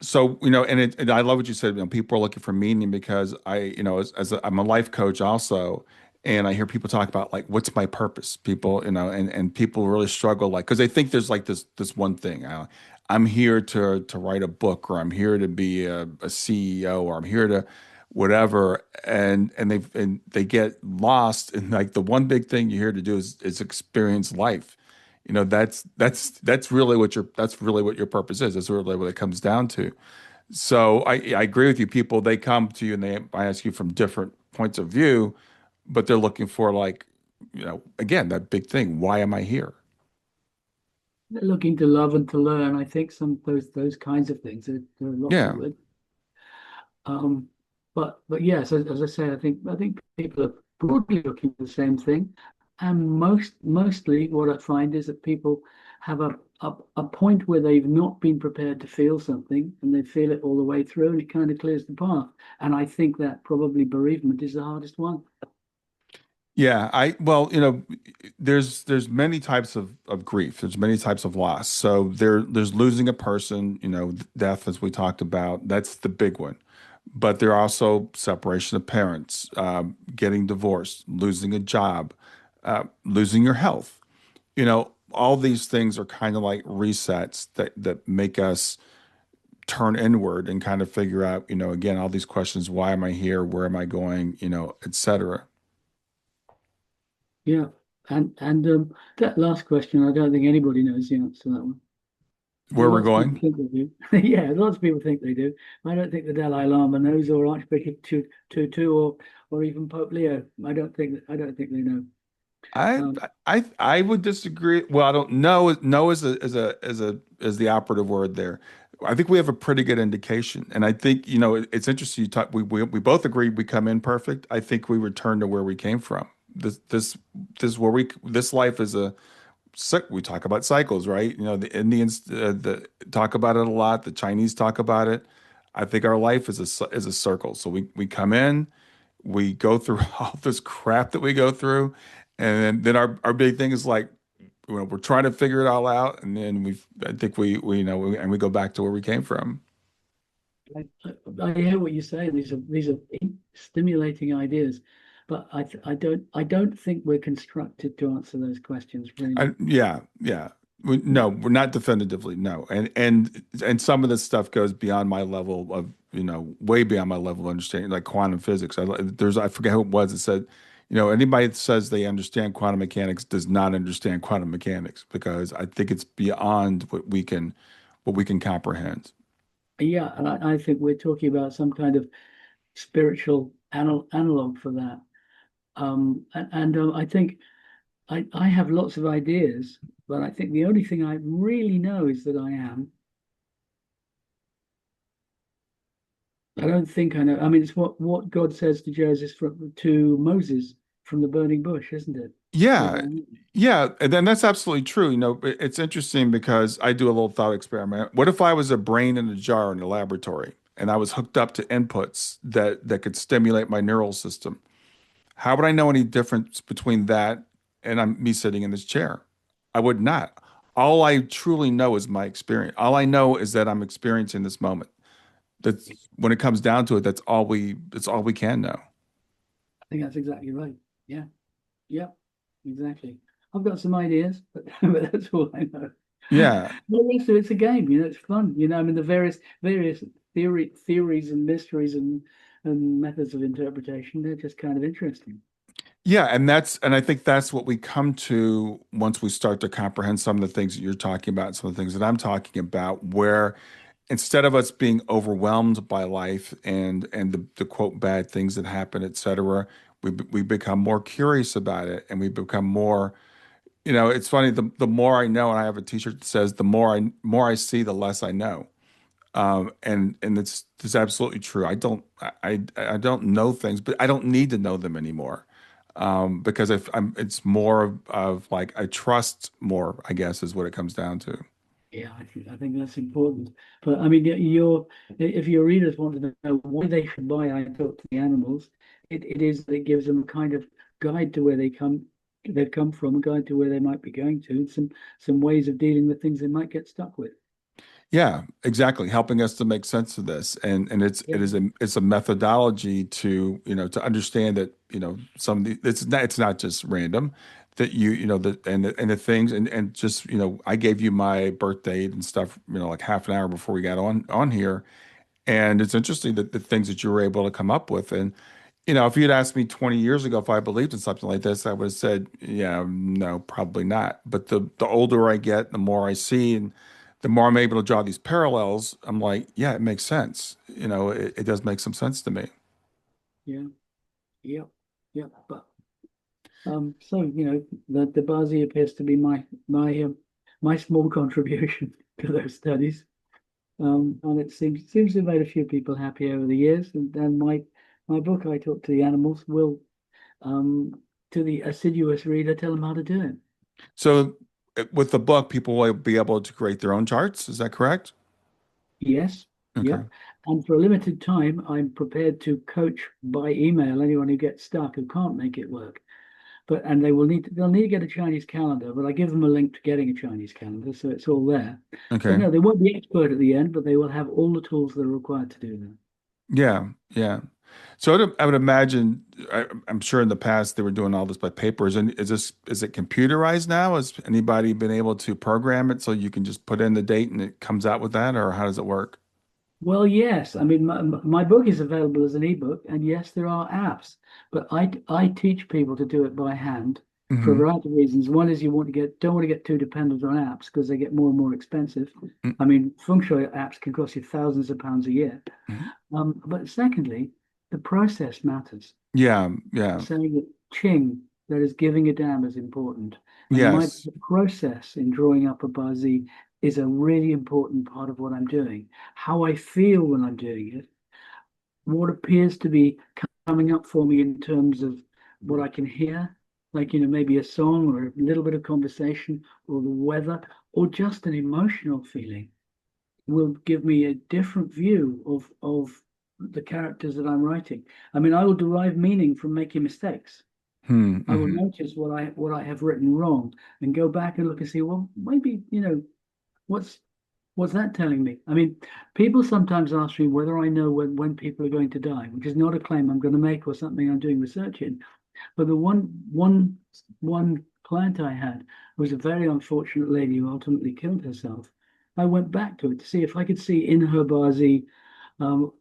So and I love what you said. People are looking for meaning because I'm a life coach also, and I hear people talk about like, what's my purpose? People, and people really struggle like because they think there's like this one thing. I'm here to write a book, or I'm here to be a CEO, or I'm here to whatever, and they get lost in like the one big thing you're here to do is experience life. That's really what your purpose is. That's really what it comes down to. So I agree with you. People, they come to you and they ask you from different points of view, but they're looking for like, again, that big thing. Why am I here? They're looking to love and to learn. I think some of those kinds of things. There are lots of Yeah. words. Um, but yes, as I say, I think people are broadly looking for the same thing, and mostly what I find is that people have a point where they've not been prepared to feel something, and they feel it all the way through, and it kind of clears the path. And I think that probably bereavement is the hardest one. Yeah, well, there's many types of grief. There's many types of loss. So there's losing a person, death, as we talked about. That's the big one. But there are also separation of parents, getting divorced, losing a job, losing your health. All these things are kind of like resets that make us turn inward and kind of figure out, again, all these questions: why am I here? Where am I going? Et cetera. Yeah, and that last question, I don't think anybody knows the answer to that one. Where we're Lots of people going? think they do. Yeah, lots of people think they do. I don't think the Dalai Lama knows, or Archbishop Tutu, or even Pope Leo. I don't think they know. I Um, I would disagree. Well, I don't know. No is the operative word there. I think we have a pretty good indication, and I think it's interesting. You talk. We both agree we come in perfect. I think we return to where we came from. This where this life is we talk about cycles, right? The Indians talk about it a lot. The Chinese talk about it. I think our life is is a circle. So we come in, we go through all this crap that we go through, and then our big thing is like, we're trying to figure it all out, and then I think and we go back to where we came from. I hear what you say. These are stimulating ideas, but I don't think we're constructed to answer those questions really. Yeah, yeah. No, we're not definitively no, and some of this stuff goes beyond my level of way beyond my level of understanding, like quantum physics. I forget who it was that said, anybody that says they understand quantum mechanics does not understand quantum mechanics, because I think it's beyond what we can comprehend. Yeah, and I think we're talking about some kind of spiritual analog for that. I think I have lots of ideas, but I think the only thing I really know is that I am. I don't think I know. I mean, it's what God says to to Moses from the burning bush, isn't it? That Yeah, I am. yeah, and then that's absolutely true. It's interesting because I do a little thought experiment. What if I was a brain in a jar in a laboratory and I was hooked up to inputs that could stimulate my neural system? How would I know any difference between that and me sitting in this chair? I would not. All I truly know is my experience. All I know is that I'm experiencing this moment. That's when it comes down to it, that's all we can know. I think that's exactly right. Yeah, yeah, exactly. I've got some ideas, but, but that's all I know. Yeah. Well, also it's a game, it's fun. I mean the various theories and mysteries and methods of interpretation, they're just kind of interesting. Yeah, and I think that's what we come to once we start to comprehend some of the things that you're talking about, some of the things that I'm talking about, where instead of us being overwhelmed by life and the quote bad things that happen, et cetera, we become more curious about it, and we become more, it's funny, the more I know, and I have a t-shirt that says the more I see, the less I know. And it's absolutely true. I don't know things, but I don't need to know them anymore. Because if it's more of like I trust more, I guess, is what it comes down to. Yeah, I think that's important. But I mean, if your readers want to know why they should buy I Talk to the Animals, it is that it gives them a kind of guide to where they've come from, a guide to where they might be going to, and some ways of dealing with things they might get stuck with. Yeah, exactly. Helping us to make sense of this, and Yeah, it's a methodology to to understand that some of it's not just random, that and the things, and just I gave you my birth date and stuff, like half an hour before we got on here. And it's interesting that the things that you were able to come up with. And, if you'd asked me 20 years ago if I believed in something like this, I would have said, yeah, no, probably not. But the older I get, the more I see, and the more I'm able to draw these parallels, I'm like, yeah, it makes sense. It does make some sense to me. yeah, yeah, yeah. But so the Bazi appears to be my small contribution to those studies. And it seems to have made a few people happy over the years. And my book, I Talk to the Animals, will to the assiduous reader tell them how to do it. So with the book, people will be able to create their own charts. Is that correct? Yes, Okay. yep. And for a limited time, I'm prepared to coach by email anyone who gets stuck who can't make it work. And they'll need to get a Chinese calendar, but I give them a link to getting a Chinese calendar, so it's all there. So Okay. no, they won't be expert at the end, but they will have all the tools that are required to do that. Yeah. Yeah. So I would imagine, I'm sure in the past they were doing all this by papers. And is it computerized now? Has anybody been able to program it so you can just put in the date and it comes out with that, or how does it work? Well, yes. I mean, my book is available as an ebook, and yes, there are apps, but I teach people to do it by hand for a Hmm. variety of reasons. One is you don't want to get too dependent on apps because they get more and more expensive. I mean, feng shui apps can cost you thousands of pounds a year. Hmm. But secondly, the process matters. Yeah, yeah, Saying that Ching, that is giving a damn, is important. And yes, the process in drawing up a Bazi is a really important part of what I'm doing. How I feel when I'm doing it, what appears to be coming up for me in terms of what I can hear, like, maybe a song or a little bit of conversation or the weather or just an emotional feeling. will give me a different view of the characters that I'm writing. I mean, I will derive meaning from making mistakes. Hmm. I will Hmm. notice what I have written wrong and go back and look and see, well, maybe, what's what's that telling me? I mean, people sometimes ask me whether I know when people are going to die, which is not a claim I'm going to make or something I'm doing research in. But the one client I had was a very unfortunate lady who ultimately killed herself. I went back to it to see if I could see in her Bazi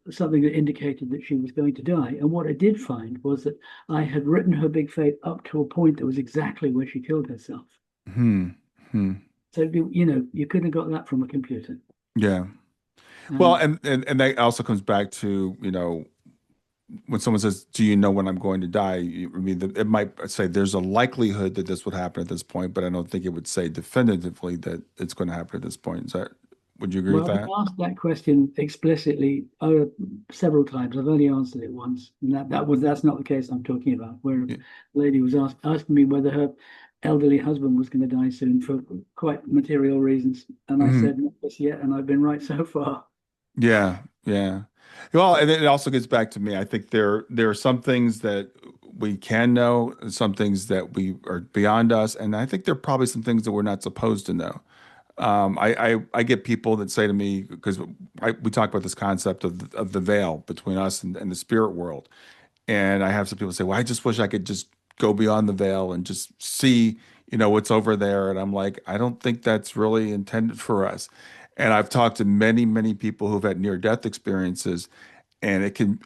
something that indicated that she was going to die. And what I did find was that I had written her big fate up to a point that was exactly where she killed herself. Hmm. Hmm. So you couldn't have got that from a computer. Yeah. Well, Um, and that also comes back to, when someone says, "Do you know when I'm going to die?" I mean, it might say there's a likelihood that this would happen at this point, but I don't think it would say definitively that it's going to happen at this point. Would you agree with Well, I've been that? asked that question explicitly several times. I've only answered it once, and that's not the case I'm talking about. Where a Yeah. lady was asking me whether her elderly husband was going to die soon for quite material reasons, and I Mhm. said not just yet, and I've been right so far. Yeah, yeah. Well, and it also gets back to me. I think there are some things that we can know, and some things that we are beyond us, and I think there are probably some things that we're not supposed to know. I get people that say to me, because we talk about this concept of the veil between us and the spirit world, and I have some people say, "Well, I just wish I could just go beyond the veil and just see, what's over there." And I'm like, I don't think that's really intended for us. And I've talked to many, many people who've had near-death experiences, and it can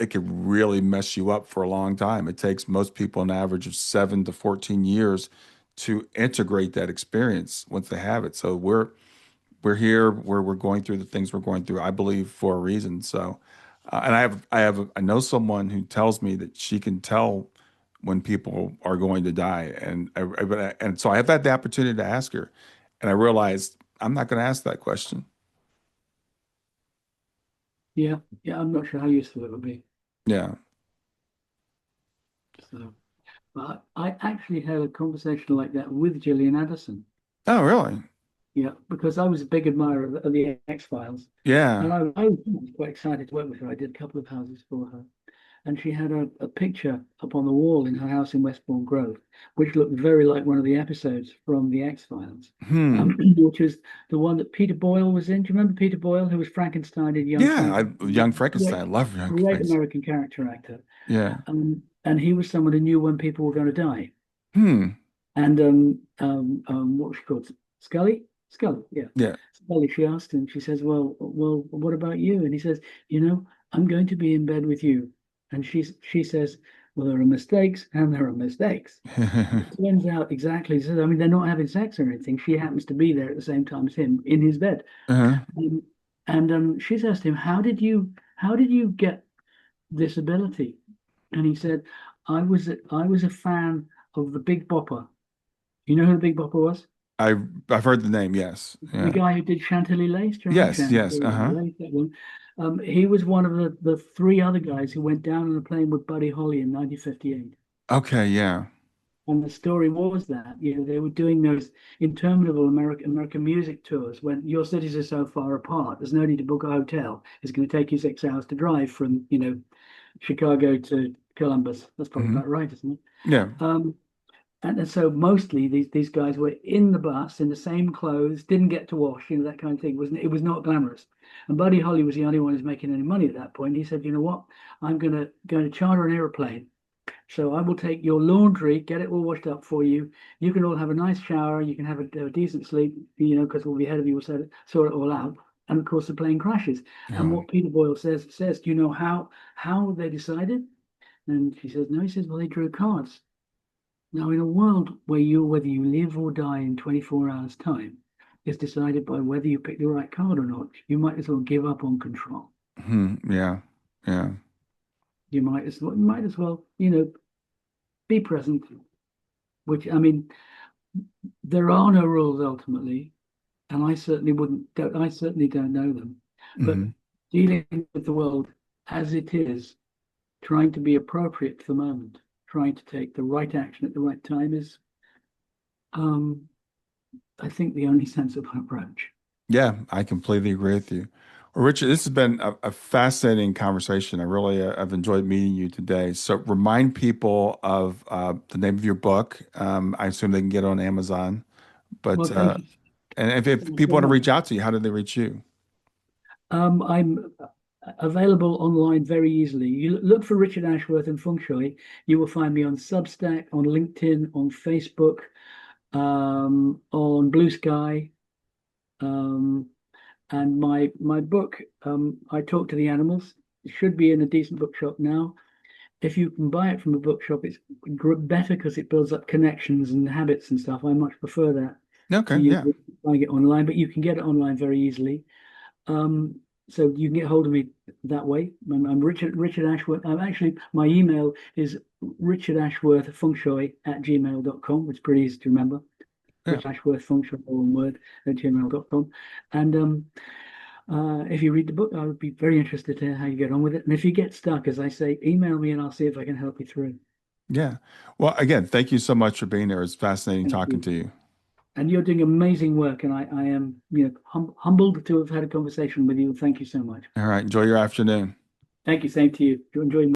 really mess you up for a long time. It takes most people an average of 7 to 14 years to integrate that experience once they have it. So we're here where we're going through the things we're going through, I believe, for a reason. So, and I know someone who tells me that she can tell when people are going to die, and so I have had the opportunity to ask her, and I realized I'm not going to ask that question. Yeah, yeah, I'm not sure how useful it would be. Yeah. So, but I actually had a conversation like that with Gillian Anderson. Oh, really? Yeah, because I was a big admirer of the X-Files. And Yeah. I was quite excited to work with her. I did a couple of houses for her. And she had a picture up on the wall in her house in Westbourne Grove, which looked very like one of the episodes from the X-Files, Hmm. which was the one that Peter Boyle was in. Do you remember Peter Boyle, who was Frankenstein in Young Yeah. Frankenstein? Young Great, Frankenstein. Love Young great Frankenstein. American character actor. Yeah. And he was someone who knew when people were going to die. Hmm. And what was she called? Scully? Scully, yeah. Yeah. Scully, she asked him, she says, well, what about you? And he says, I'm going to be in bed with you. And she says, well, there are mistakes and there are mistakes. It turns out exactly, so, I mean, they're not having sex or anything. She happens to be there at the same time as him in his bed. Uh-huh. Um, and she's asked him, how did you get this ability? And he said, I was a fan of the Big Bopper. You know who the Big Bopper was? I've heard the name. Yes. The Yeah. guy who did Chantilly Lace. Do you remember Yes. Yes. Chantilly Uh-huh. Lace? That one. He was one of the three other guys who went down on a plane with Buddy Holly in 1958. Okay. Yeah. And the story was that, they were doing those interminable American music tours when your cities are so far apart. There's no need to book a hotel. It's going to take you 6 hours to drive from, Chicago to Columbus. That's probably Hmm. about right, isn't it? Yeah. And so mostly these guys were in the bus in the same clothes, didn't get to wash, that kind of thing. It was not glamorous. And Buddy Holly was the only one who's making any money at that point. He said, you know what? I'm going to charter an airplane. So I will take your laundry, get it all washed up for you. You can all have a nice shower. You can have a decent sleep, because we'll be ahead of you. We'll sort it all out. And of course, the plane crashes. And Oh. what Peter Boyle says, do you know how they decided? And she says, no. He says, well, they drew cards. Now, in a world where whether you live or die in 24 hours' time is decided by whether you pick the right card or not, you might as well give up on control. Hmm. Yeah. Yeah. You might as well, be present. Which I mean, there are no rules ultimately, and I certainly wouldn't. I certainly don't know them. But Hmm. dealing with the world as it is, trying to be appropriate to the moment, trying to take the right action at the right time is, um, I think, the only sensible approach. Yeah, I completely agree with you. Well, Richard, this has been a fascinating conversation. I really I've enjoyed meeting you today. So remind people of the name of your book. I assume they can get it on Amazon. But Well, thank you and if people so want to much. reach out to you, how do they reach you? I'm available online very easily. You look for Richard Ashworth and Feng Shui. You will find me on Substack, on LinkedIn, on Facebook, on Blue Sky. Um, and my book, I Talk to the Animals, it should be in a decent bookshop now. If you can buy it from a bookshop, it's better because it builds up connections and habits and stuff. I much prefer that Okay, to you yeah. buying it online, but you can get it online very easily. Um, so you can get hold of me that way. I'm Richard Ashworth. I'm actually my email is richardashworthfengshui@gmail.com. It's pretty easy to remember. Yeah. Richard Ashworth Feng Shui, all one word, @gmail.com. And if you read the book, I would be very interested to hear how you get on with it. And if you get stuck, as I say, email me and I'll see if I can help you through. Yeah. Well, again, thank you so much for being here. It's fascinating Thank talking you. to you. And you're doing amazing work, and I am, humbled to have had a conversation with you. Thank you so much. All right. Enjoy your afternoon. Thank you. Same to you. Enjoy.